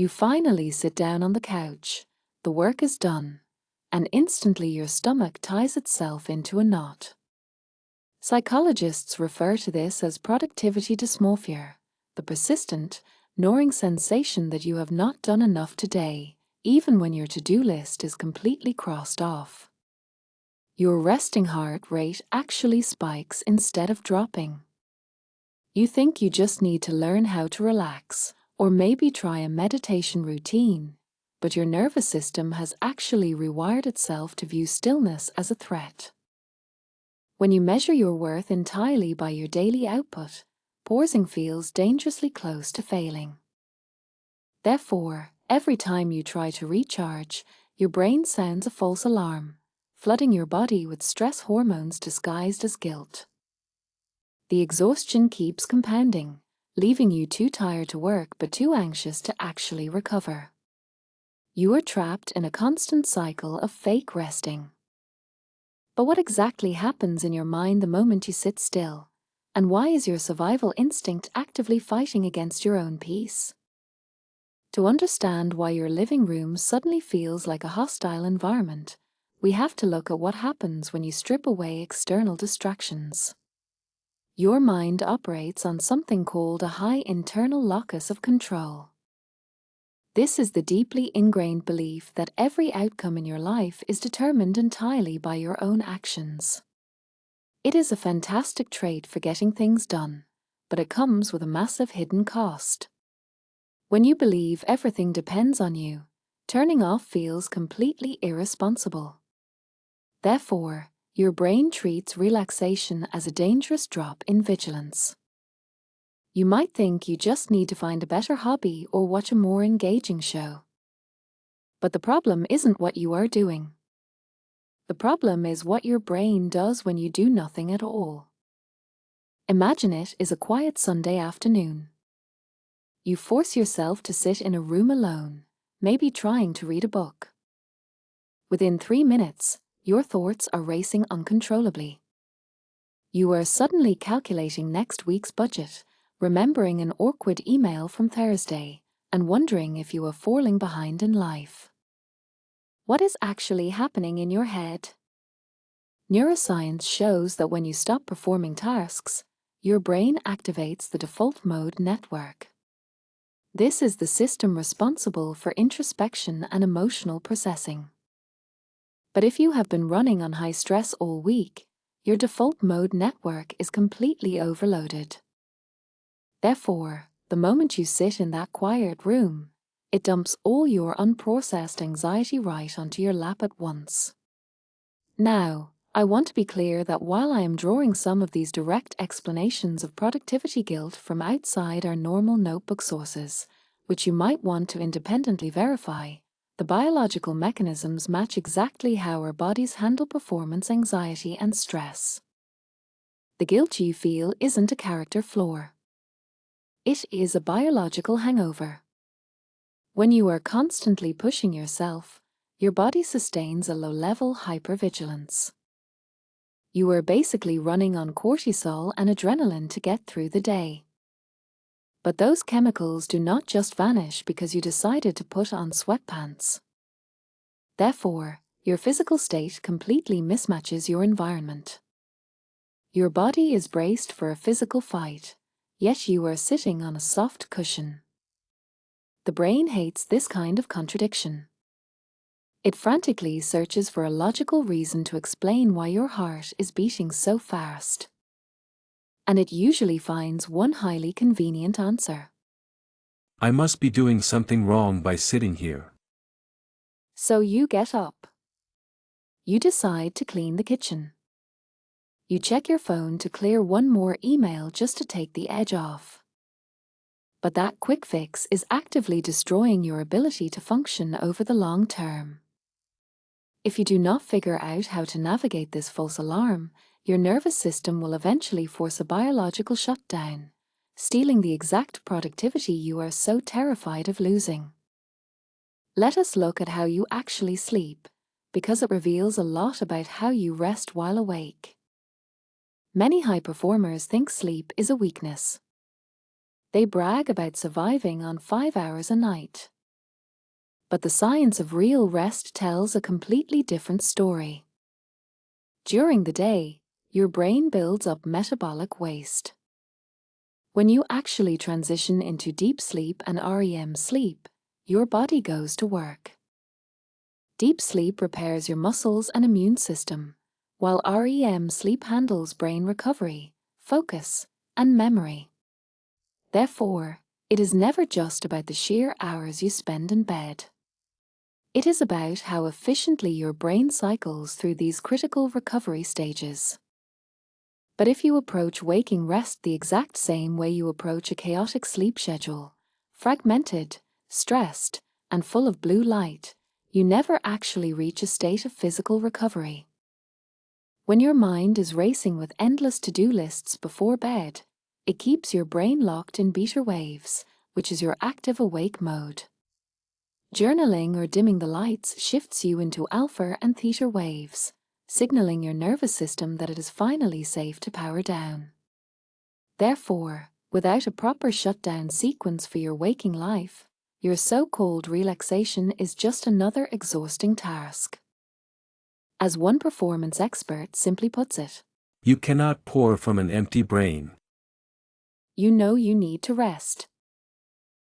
You finally sit down on the couch, the work is done, and instantly your stomach ties itself into a knot. Psychologists refer to this as productivity dysmorphia, the persistent, gnawing sensation that you have not done enough today, even when your to-do list is completely crossed off. Your resting heart rate actually spikes instead of dropping. You think you just need to learn how to relax, or maybe try a meditation routine, but your nervous system has actually rewired itself to view stillness as a threat. When you measure your worth entirely by your daily output, pausing feels dangerously close to failing. Therefore, every time you try to recharge, your brain sounds a false alarm, flooding your body with stress hormones disguised as guilt. The exhaustion keeps compounding, leaving you too tired to work but too anxious to actually recover. You are trapped in a constant cycle of fake resting. But what exactly happens in your mind the moment you sit still? And why is your survival instinct actively fighting against your own peace? To understand why your living room suddenly feels like a hostile environment, we have to look at what happens when you strip away external distractions. Your mind operates on something called a high internal locus of control. This is the deeply ingrained belief that every outcome in your life is determined entirely by your own actions. It is a fantastic trait for getting things done, but it comes with a massive hidden cost. When you believe everything depends on you, turning off feels completely irresponsible. Therefore, your brain treats relaxation as a dangerous drop in vigilance. You might think you just need to find a better hobby or watch a more engaging show. But the problem isn't what you are doing. The problem is what your brain does when you do nothing at all. Imagine it is a quiet Sunday afternoon. You force yourself to sit in a room alone, maybe trying to read a book. Within 3 minutes, your thoughts are racing uncontrollably. You are suddenly calculating next week's budget, remembering an awkward email from Thursday, and wondering if you are falling behind in life. What is actually happening in your head? Neuroscience shows that when you stop performing tasks, your brain activates the default mode network. This is the system responsible for introspection and emotional processing. But if you have been running on high stress all week, your default mode network is completely overloaded. Therefore, the moment you sit in that quiet room, it dumps all your unprocessed anxiety right onto your lap at once. Now, I want to be clear that while I am drawing some of these direct explanations of productivity guilt from outside our normal notebook sources, which you might want to independently verify, the biological mechanisms match exactly how our bodies handle performance anxiety and stress. The guilt you feel isn't a character flaw. It is a biological hangover. When you are constantly pushing yourself, your body sustains a low-level hypervigilance. You are basically running on cortisol and adrenaline to get through the day. But those chemicals do not just vanish because you decided to put on sweatpants. Therefore, your physical state completely mismatches your environment. Your body is braced for a physical fight, yet you are sitting on a soft cushion. The brain hates this kind of contradiction. It frantically searches for a logical reason to explain why your heart is beating so fast. And it usually finds one highly convenient answer. I must be doing something wrong by sitting here. So you get up. You decide to clean the kitchen. You check your phone to clear one more email just to take the edge off. But that quick fix is actively destroying your ability to function over the long term. If you do not figure out how to navigate this false alarm, your nervous system will eventually force a biological shutdown, stealing the exact productivity you are so terrified of losing. Let us look at how you actually sleep, because it reveals a lot about how you rest while awake. Many high performers think sleep is a weakness. They brag about surviving on 5 hours a night. But the science of real rest tells a completely different story. During the day, your brain builds up metabolic waste. When you actually transition into deep sleep and REM sleep, your body goes to work. Deep sleep repairs your muscles and immune system, while REM sleep handles brain recovery, focus, and memory. Therefore, it is never just about the sheer hours you spend in bed. It is about how efficiently your brain cycles through these critical recovery stages. But if you approach waking rest the exact same way you approach a chaotic sleep schedule, fragmented, stressed, and full of blue light, you never actually reach a state of physical recovery. When your mind is racing with endless to-do lists before bed, it keeps your brain locked in beta waves, which is your active awake mode. Journaling or dimming the lights shifts you into alpha and theta waves, signaling your nervous system that it is finally safe to power down. Therefore, without a proper shutdown sequence for your waking life, your so-called relaxation is just another exhausting task. As one performance expert simply puts it, You cannot pour from an empty brain. you know you need to rest.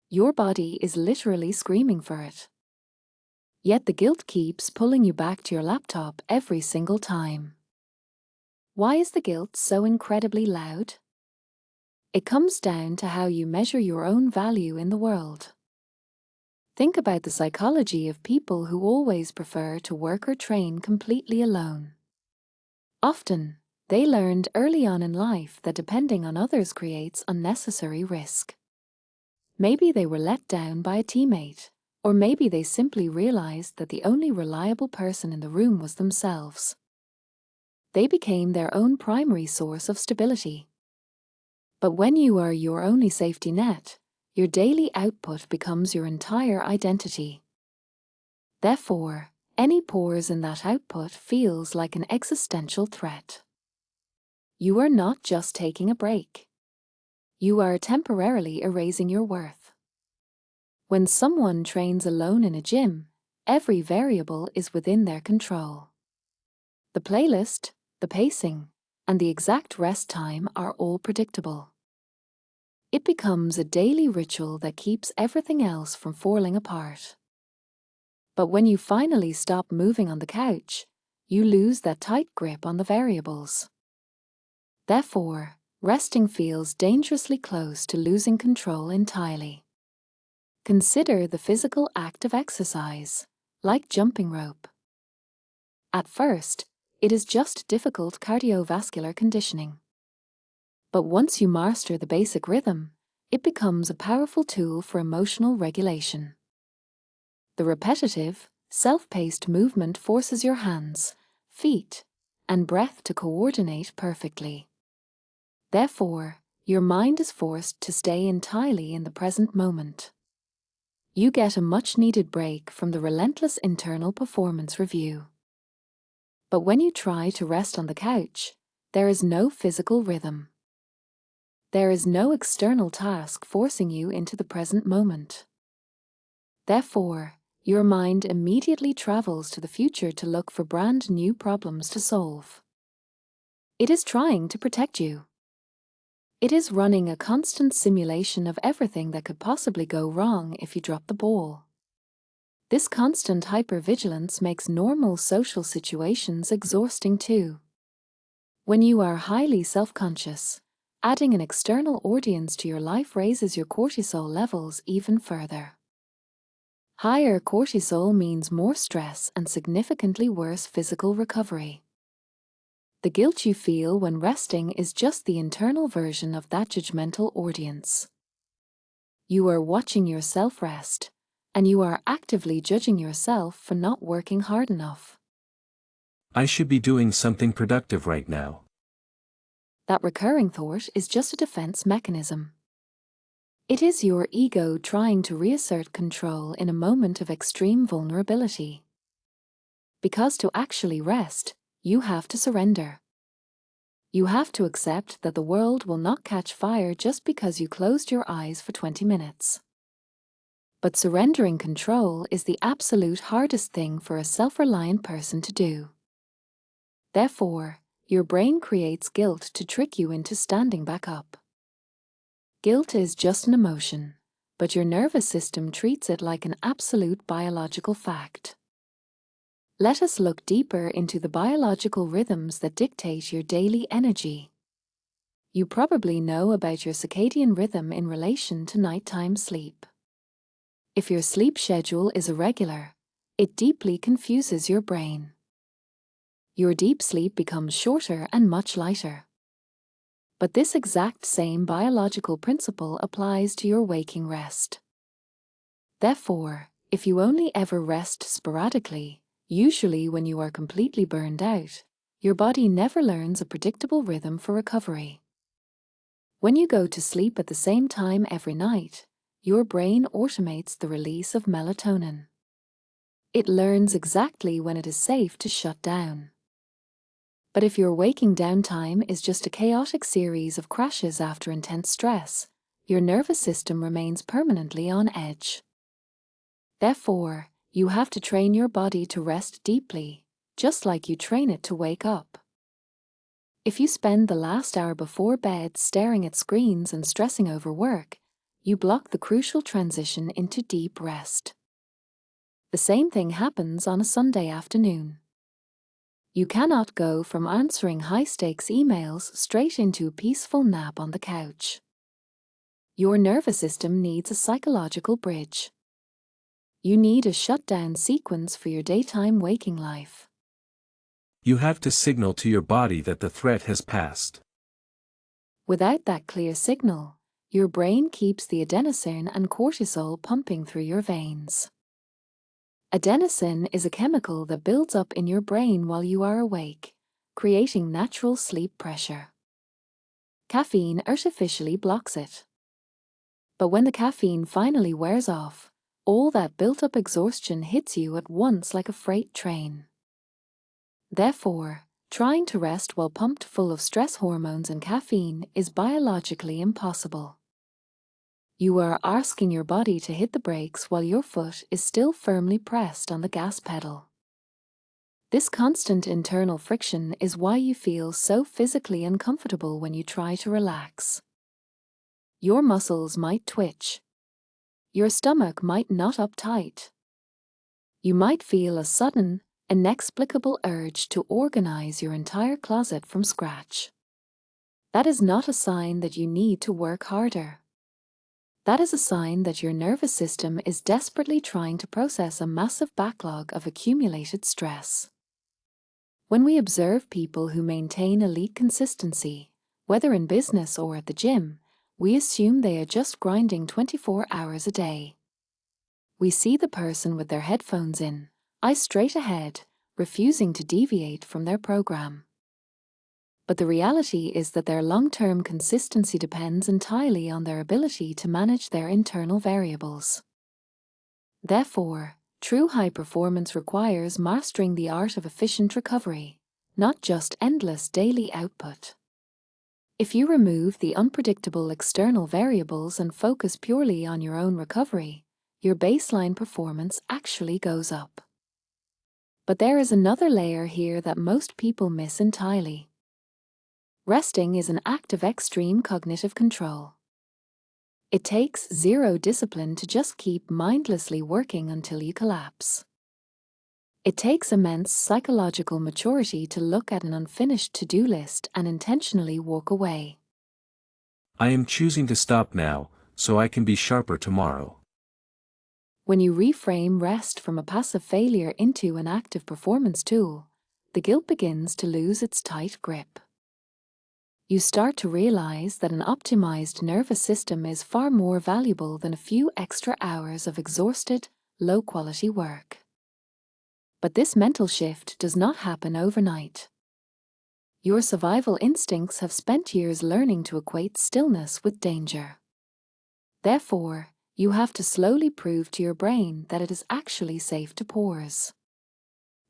Your body is literally screaming for it. Yet the guilt keeps pulling you back to your laptop every single time. Why is the guilt so incredibly loud? It comes down to how you measure your own value in the world. Think about the psychology of people who always prefer to work or train completely alone. Often, they learned early on in life that depending on others creates unnecessary risk. Maybe they were let down by a teammate, or maybe they simply realized that the only reliable person in the room was themselves. They became their own primary source of stability. But when you are your only safety net, your daily output becomes your entire identity. Therefore, any pause in that output feels like an existential threat. You are not just taking a break. You are temporarily erasing your worth. When someone trains alone in a gym, every variable is within their control. The playlist, the pacing, and the exact rest time are all predictable. It becomes a daily ritual that keeps everything else from falling apart. But when you finally stop moving on the couch, you lose that tight grip on the variables. Therefore, resting feels dangerously close to losing control entirely. Consider the physical act of exercise, like jumping rope. At first, it is just difficult cardiovascular conditioning. But once you master the basic rhythm, it becomes a powerful tool for emotional regulation. The repetitive, self-paced movement forces your hands, feet, and breath to coordinate perfectly. Therefore, your mind is forced to stay entirely in the present moment. You get a much-needed break from the relentless internal performance review. But when you try to rest on the couch, there is no physical rhythm. There is no external task forcing you into the present moment. Therefore, your mind immediately travels to the future to look for brand new problems to solve. It is trying to protect you. It is running a constant simulation of everything that could possibly go wrong if you drop the ball. This constant hypervigilance makes normal social situations exhausting too. When you are highly self-conscious, adding an external audience to your life raises your cortisol levels even further. Higher cortisol means more stress and significantly worse physical recovery. The guilt you feel when resting is just the internal version of that judgmental audience. You are watching yourself rest, and you are actively judging yourself for not working hard enough. I should be doing something productive right now. That recurring thought is just a defense mechanism. It is your ego trying to reassert control in a moment of extreme vulnerability. Because to actually rest, you have to surrender. You have to accept that the world will not catch fire just because you closed your eyes for 20 minutes. But surrendering control is the absolute hardest thing for a self-reliant person to do. Therefore, your brain creates guilt to trick you into standing back up. Guilt is just an emotion, but your nervous system treats it like an absolute biological fact. Let us look deeper into the biological rhythms that dictate your daily energy. You probably know about your circadian rhythm in relation to nighttime sleep. If your sleep schedule is irregular, it deeply confuses your brain. Your deep sleep becomes shorter and much lighter. But this exact same biological principle applies to your waking rest. Therefore, if you only ever rest sporadically, usually when you are completely burned out, your body never learns a predictable rhythm for recovery. When you go to sleep at the same time every night, your brain automates the release of melatonin. It learns exactly when it is safe to shut down. But if your waking downtime is just a chaotic series of crashes after intense stress, your nervous system remains permanently on edge. Therefore, you have to train your body to rest deeply, just like you train it to wake up. If you spend the last hour before bed staring at screens and stressing over work, you block the crucial transition into deep rest. The same thing happens on a Sunday afternoon. You cannot go from answering high-stakes emails straight into a peaceful nap on the couch. Your nervous system needs a psychological bridge. You need a shutdown sequence for your daytime waking life. You have to signal to your body that the threat has passed. Without that clear signal, your brain keeps the adenosine and cortisol pumping through your veins. Adenosine is a chemical that builds up in your brain while you are awake, creating natural sleep pressure. Caffeine artificially blocks it. But when the caffeine finally wears off, all that built-up exhaustion hits you at once like a freight train. Therefore, trying to rest while pumped full of stress hormones and caffeine is biologically impossible. You are asking your body to hit the brakes while your foot is still firmly pressed on the gas pedal. This constant internal friction is why you feel so physically uncomfortable when you try to relax. Your muscles might twitch. Your stomach might knot up tight. You might feel a sudden, inexplicable urge to organize your entire closet from scratch. That is not a sign that you need to work harder. That is a sign that your nervous system is desperately trying to process a massive backlog of accumulated stress. When we observe people who maintain elite consistency, whether in business or at the gym, we assume they are just grinding 24 hours a day. We see the person with their headphones in, eyes straight ahead, refusing to deviate from their program. But the reality is that their long-term consistency depends entirely on their ability to manage their internal variables. Therefore, true high performance requires mastering the art of efficient recovery, not just endless daily output. If you remove the unpredictable external variables and focus purely on your own recovery, your baseline performance actually goes up. But there is another layer here that most people miss entirely. Resting is an act of extreme cognitive control. It takes zero discipline to just keep mindlessly working until you collapse. It takes immense psychological maturity to look at an unfinished to-do list and intentionally walk away. I am choosing to stop now, so I can be sharper tomorrow. When you reframe rest from a passive failure into an active performance tool, the guilt begins to lose its tight grip. You start to realize that an optimized nervous system is far more valuable than a few extra hours of exhausted, low-quality work. But this mental shift does not happen overnight. Your survival instincts have spent years learning to equate stillness with danger. Therefore, you have to slowly prove to your brain that it is actually safe to pause.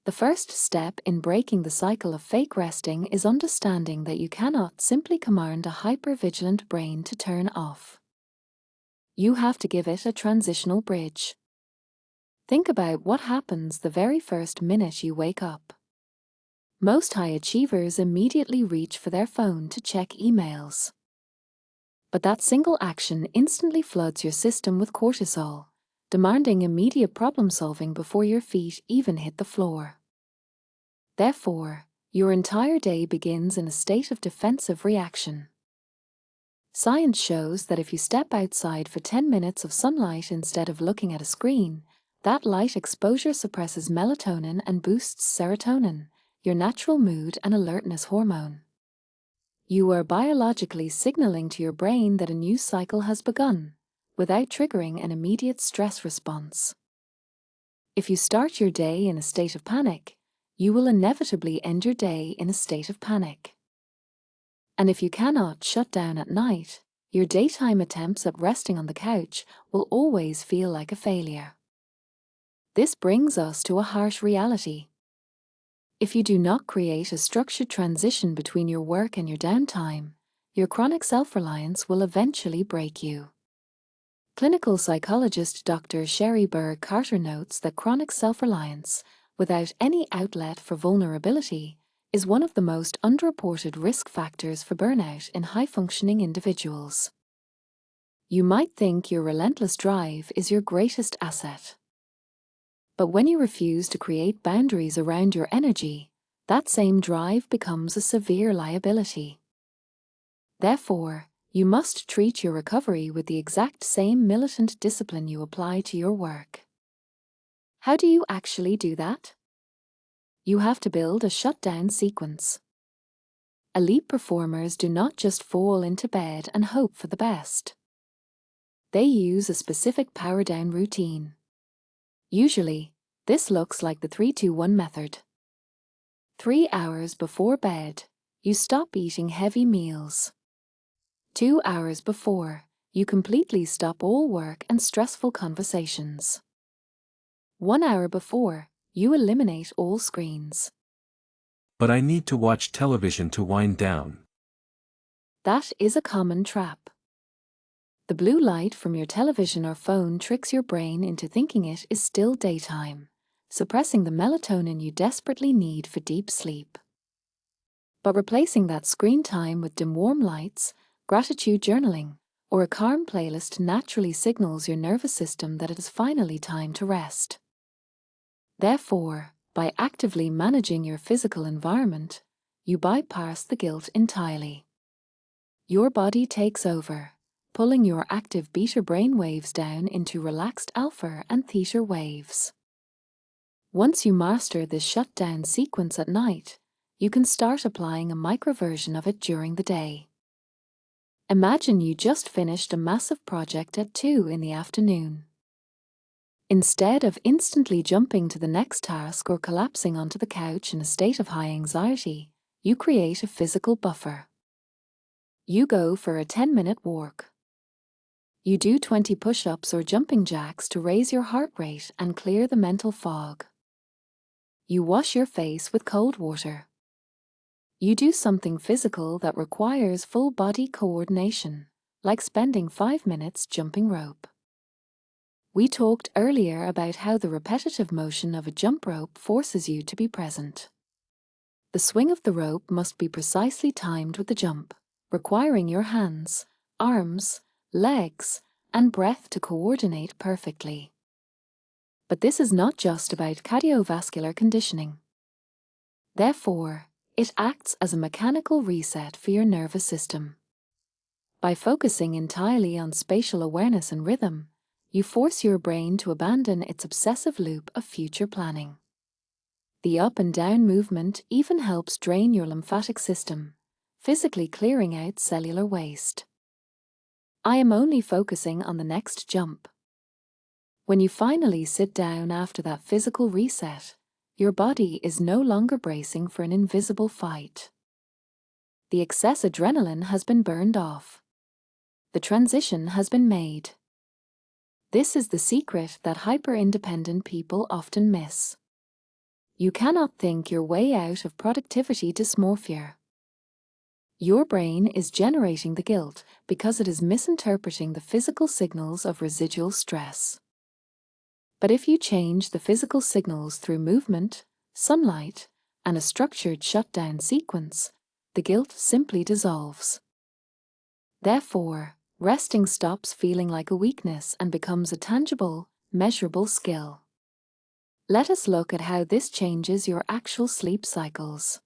The first step in breaking the cycle of fake resting is understanding that you cannot simply command a hyper-vigilant brain to turn off. You have to give it a transitional bridge. Think about what happens the very first minute you wake up. Most high achievers immediately reach for their phone to check emails. But that single action instantly floods your system with cortisol, demanding immediate problem-solving before your feet even hit the floor. Therefore, your entire day begins in a state of defensive reaction. Science shows that if you step outside for 10 minutes of sunlight instead of looking at a screen, that light exposure suppresses melatonin and boosts serotonin, your natural mood and alertness hormone. You are biologically signaling to your brain that a new cycle has begun, without triggering an immediate stress response. If you start your day in a state of panic, you will inevitably end your day in a state of panic. And if you cannot shut down at night, your daytime attempts at resting on the couch will always feel like a failure. This brings us to a harsh reality. If you do not create a structured transition between your work and your downtime, your chronic self-reliance will eventually break you. Clinical psychologist Dr. Sherry Burr-Carter notes that chronic self-reliance, without any outlet for vulnerability, is one of the most underreported risk factors for burnout in high-functioning individuals. You might think your relentless drive is your greatest asset. But when you refuse to create boundaries around your energy, that same drive becomes a severe liability. Therefore, you must treat your recovery with the exact same militant discipline you apply to your work. How do you actually do that? You have to build a shutdown sequence. Elite performers do not just fall into bed and hope for the best. They use a specific power-down routine. Usually, this looks like the 3-2-1 method. 3 hours before bed, you stop eating heavy meals. 2 hours before, you completely stop all work and stressful conversations. 1 hour before, you eliminate all screens. But I need to watch television to wind down. That is a common trap. The blue light from your television or phone tricks your brain into thinking it is still daytime, suppressing the melatonin you desperately need for deep sleep. But replacing that screen time with dim warm lights, gratitude journaling, or a calm playlist naturally signals your nervous system that it is finally time to rest. Therefore, by actively managing your physical environment, you bypass the guilt entirely. Your body takes over, pulling your active beta brain waves down into relaxed alpha and theta waves. Once you master this shutdown sequence at night, you can start applying a microversion of it during the day. Imagine you just finished a massive project at 2 in the afternoon. Instead of instantly jumping to the next task or collapsing onto the couch in a state of high anxiety, you create a physical buffer. You go for a 10-minute walk. You do 20 push-ups or jumping jacks to raise your heart rate and clear the mental fog. You wash your face with cold water. You do something physical that requires full body coordination, like spending 5 minutes jumping rope. We talked earlier about how the repetitive motion of a jump rope forces you to be present. The swing of the rope must be precisely timed with the jump, requiring your hands, arms, legs, and breath to coordinate perfectly. But this is not just about cardiovascular conditioning. Therefore, it acts as a mechanical reset for your nervous system. By focusing entirely on spatial awareness and rhythm, you force your brain to abandon its obsessive loop of future planning. The up and down movement even helps drain your lymphatic system, physically clearing out cellular waste. I am only focusing on the next jump. When you finally sit down after that physical reset, your body is no longer bracing for an invisible fight. The excess adrenaline has been burned off. The transition has been made. This is the secret that hyper-independent people often miss. You cannot think your way out of productivity dysmorphia. Your brain is generating the guilt because it is misinterpreting the physical signals of residual stress. But if you change the physical signals through movement, sunlight, and a structured shutdown sequence, the guilt simply dissolves. Therefore, resting stops feeling like a weakness and becomes a tangible, measurable skill. Let us look at how this changes your actual sleep cycles.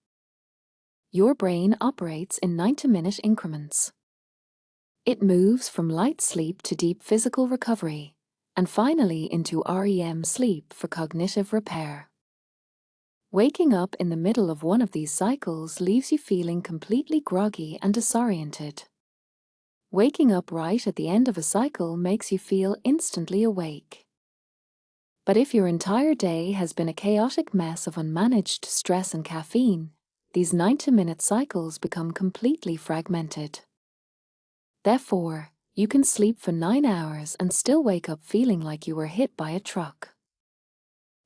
Your brain operates in 90-minute increments. It moves from light sleep to deep physical recovery, and finally into REM sleep for cognitive repair. Waking up in the middle of one of these cycles leaves you feeling completely groggy and disoriented. Waking up right at the end of a cycle makes you feel instantly awake. But if your entire day has been a chaotic mess of unmanaged stress and caffeine, these 90-minute cycles become completely fragmented. Therefore, you can sleep for 9 hours and still wake up feeling like you were hit by a truck.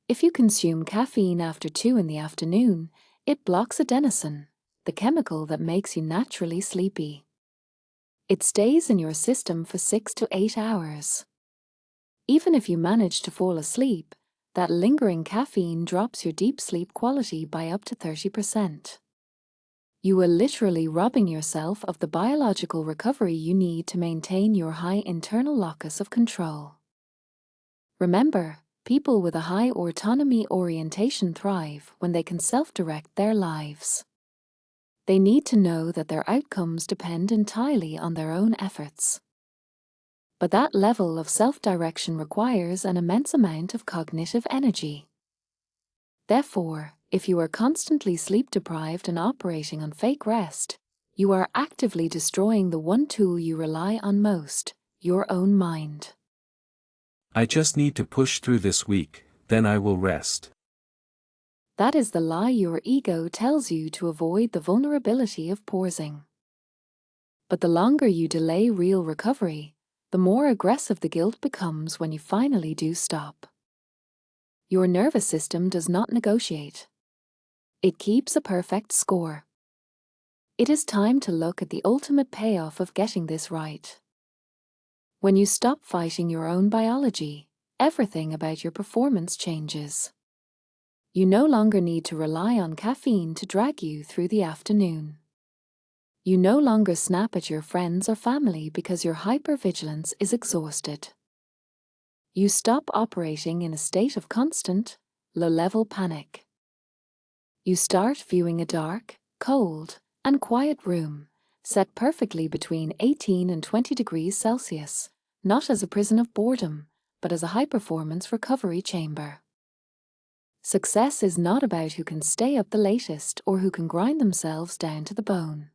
If you consume caffeine after 2 in the afternoon, it blocks adenosine, the chemical that makes you naturally sleepy. It stays in your system for 6 to 8 hours. Even if you manage to fall asleep, that lingering caffeine drops your deep sleep quality by up to 30%. You are literally robbing yourself of the biological recovery you need to maintain your high internal locus of control. Remember, people with a high autonomy orientation thrive when they can self-direct their lives. They need to know that their outcomes depend entirely on their own efforts. But that level of self-direction requires an immense amount of cognitive energy. Therefore, if you are constantly sleep-deprived and operating on fake rest, you are actively destroying the one tool you rely on most, your own mind. I just need to push through this week, then I will rest. That is the lie your ego tells you to avoid the vulnerability of pausing. But the longer you delay real recovery, the more aggressive the guilt becomes when you finally do stop. Your nervous system does not negotiate. It keeps a perfect score. It is time to look at the ultimate payoff of getting this right. When you stop fighting your own biology, everything about your performance changes. You no longer need to rely on caffeine to drag you through the afternoon. You no longer snap at your friends or family because your hypervigilance is exhausted. You stop operating in a state of constant, low-level panic. You start viewing a dark, cold, and quiet room, set perfectly between 18 and 20 degrees Celsius, not as a prison of boredom, but as a high-performance recovery chamber. Success is not about who can stay up the latest or who can grind themselves down to the bone.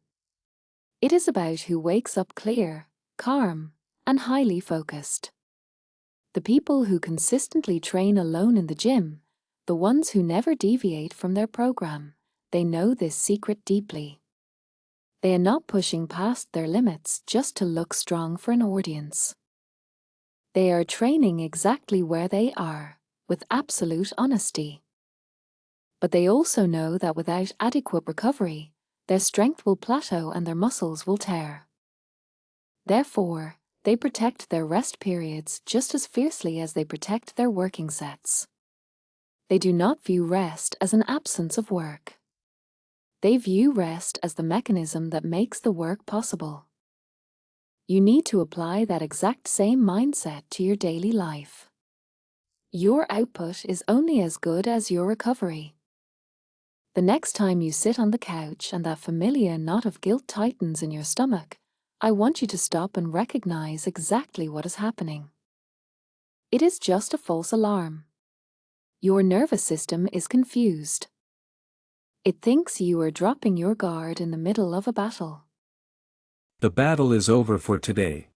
It is about who wakes up clear, calm, and highly focused. The people who consistently train alone in the gym, the ones who never deviate from their program, they know this secret deeply. They are not pushing past their limits just to look strong for an audience. They are training exactly where they are, with absolute honesty. But they also know that without adequate recovery, their strength will plateau and their muscles will tear. Therefore, they protect their rest periods just as fiercely as they protect their working sets. They do not view rest as an absence of work. They view rest as the mechanism that makes the work possible. You need to apply that exact same mindset to your daily life. Your output is only as good as your recovery. The next time you sit on the couch and that familiar knot of guilt tightens in your stomach, I want you to stop and recognize exactly what is happening. It is just a false alarm. Your nervous system is confused. It thinks you are dropping your guard in the middle of a battle. The battle is over for today.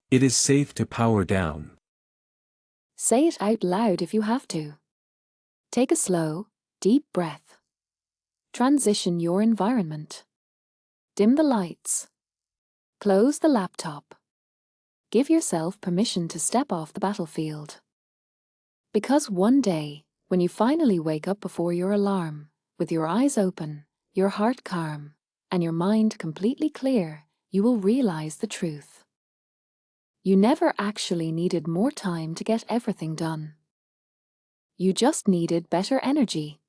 It is safe to power down. Say it out loud if you have to. Take a slow, deep breath. Transition your environment. Dim the lights. Close the laptop. Give yourself permission to step off the battlefield. Because one day, when you finally wake up before your alarm, with your eyes open, your heart calm, and your mind completely clear, you will realize the truth. You never actually needed more time to get everything done. You just needed better energy.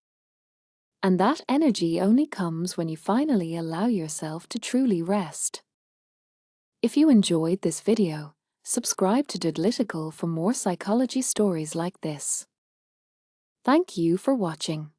And that energy only comes when you finally allow yourself to truly rest. If you enjoyed this video, subscribe to Doodlytical for more psychology stories like this. Thank you for watching.